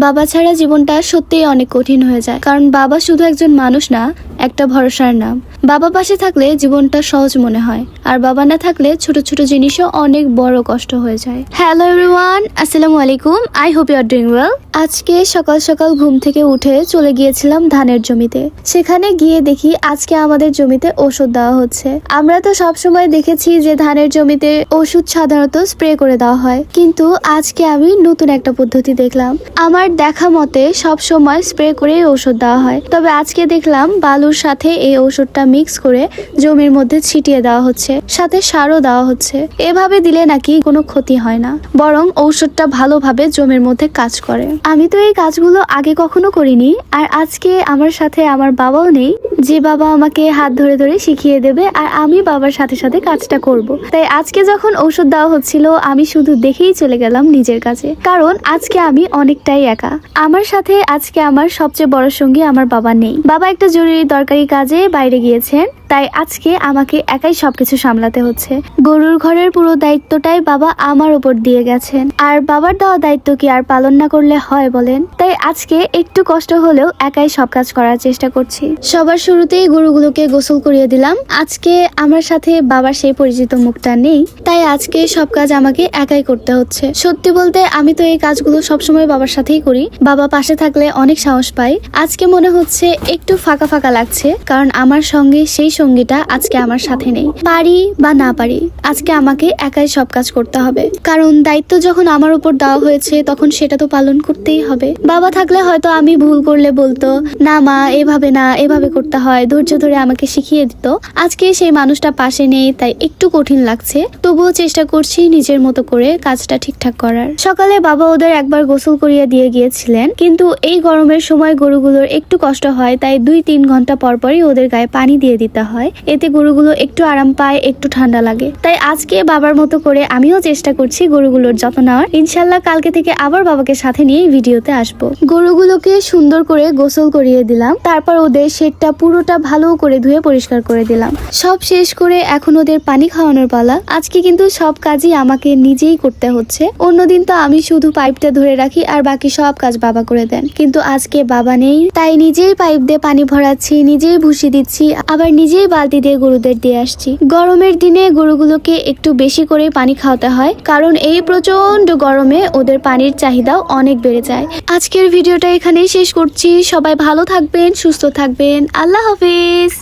বাবা ছাড়া জীবনটা সত্যিই অনেক কঠিন হয়ে যায়, কারণ বাবা শুধু একজন মানুষ না, একটা ভরসার নাম। বাবা পাশে থাকলে জীবনটা সহজ মনে হয়, আর বাবা না থাকলে ছোট ছোট জিনিসও অনেক বড় কষ্ট হয়ে যায়। হ্যালো এভরিওয়ান, আসসালামু আলাইকুম। I hope you are doing well. আজকে সকাল সকাল ঘুম থেকে উঠে চলে গিয়েছিলাম ধানের জমিতে। সেখানে গিয়ে দেখি আজকে আমাদের জমিতে ওষুধ দেওয়া হচ্ছে। আমরা তো সবসময় দেখেছি যে ধানের জমিতে ওষুধ সাধারণত স্প্রে করে দেওয়া হয়, কিন্তু আজকে আমি নতুন একটা পদ্ধতি দেখলাম। আমার দেখা মতে সব সময় স্প্রে করে ওষুধ দেওয়া হয়, তবে আজকে দেখলাম বালুর সাথে এই ওষুধটা মিক্স করে জমির মধ্যে ছিটিয়ে দেওয়া হচ্ছে, সাথে সারও দেওয়া হচ্ছে। এভাবে দিলে নাকি কোনো ক্ষতি হয় না, বরং ঔষধটা ভালোভাবে জমির মধ্যে কাজ করে। আমি তো এই কাজগুলো আগে কখনো করিনি, আর আজকে আমার সাথে আমার বাবাও নেই, যে বাবা আমাকে হাত ধরে ধরে শিখিয়ে দেবে আর আমি বাবার সাথে সাথে কাজটা করব। তাই আজকে যখন ঔষধ দেওয়া হচ্ছিল আমি শুধু দেখেই চলে গেলাম নিজের কাছে, কারণ আজকে আমি অনেকটাই একা। আমার সাথে আজকে আমার সবচেয়ে বড় সঙ্গী আমার বাবা নেই। বাবা একটা জরুরি দরকারি কাজে বাইরে গিয়েছেন, তাই আজকে আমাকে একাই সবকিছু সামলাতে হচ্ছে। গরুর ঘরের পুরো দায়িত্বটাই বাবা আমার উপর দিয়ে গেছেন, আর বাবার দেওয়া দায়িত্ব কি আর পালন না করলে হয় বলেন? তাই আজকে একটু কষ্ট হলেও একাই সব কাজ করার চেষ্টা করছি। সবার শুরুতেই গরুগুলোকে গোসল করিয়ে দিলাম। আজকে আমার সাথে বাবার সেই পরিচিত মুখটা নেই, তাই আজকে সব কাজ আমাকে একাই করতে হচ্ছে। সত্যি বলতে আমি তো এই কাজগুলো সবসময় বাবার সাথেই করি। বাবা পাশে থাকলে অনেক সাহস পাই। আজকে মনে হচ্ছে একটু ফাঁকা ফাঁকা লাগছে, কারণ আমার সঙ্গে সেই সঙ্গীটা আজকে আমার সাথে নেই। পারি বা না পারি, আজকে আমাকে একাই সব কাজ করতে হবে, কারণ দায়িত্ব যখন আমার উপর দেওয়া হয়েছে তখন সেটা তো পালন করতেই হবে। বাবা থাকলে হয়তো আমি ভুল করলে বলতো, না মা এভাবে না, এভাবে করতে হয়, ধৈর্য ধরে আমাকে শিখিয়ে দিত। আজকে সেই মানুষটা পাশে নেই, তাই একটু কঠিন লাগছে। তবুও চেষ্টা করছি নিজের মতো করে কাজটা ঠিকঠাক করার। সকালে বাবা ওদের একবার গোসল করিয়ে দিয়ে গিয়েছিলেন, কিন্তু এই গরমের সময় গরুগুলোর একটু কষ্ট হয়, তাই 2-3 ঘন্টা পরপরই ওদের গায়ে পানি দিয়ে দিতে হয়। এতে গরুগুলো একটু আরাম পায়, একটু ঠান্ডা লাগে। তাই আজকে বাবার মতো করে আমিও চেষ্টা করছি গরুগুলোর যত্ন নেওয়ার। ইনশাল্লাহ কালকে থেকে আবার বাবাকে সাথে নিয়ে ভিডিওতে আসবো। গরুগুলোকে সুন্দর করে গোসল করিয়ে দিলাম, তারপর ওদের শেডটা পুরোটা ভালো করে ধুয়ে পরিষ্কার করে দিলাম। সব শেষ করে এখন ওদের পানি খাওয়ানোর পালা। আজকে কিন্তু সব কাজই আমাকে নিজেই করতে হচ্ছে। অন্যদিন তো আমি শুধু পাইপটা ধরে রাখি আর বাকি সব কাজ বাবা করে দেন, কিন্তু আজকে বাবা নেই, তাই নিজেই পাইপ দিয়ে পানি ভরাচ্ছি, নিজেই ভুসি দিচ্ছি, আবার নিজেই বালতি দিয়ে গরুদের দিয়ে আসছি। গরমের দিনে গরুগুলোকে একটু বেশি করে পানি খাওয়াতে হয়, কারণ এই প্রচন্ড গরমে ওদের পানির চাহিদাও অনেক বেড়ে যায়। আজকের ভিডিওটা এখানেই শেষ করছি। সবাই ভালো থাকবেন, সুস্থ থাকবেন। আল্লাহ হাফেজ।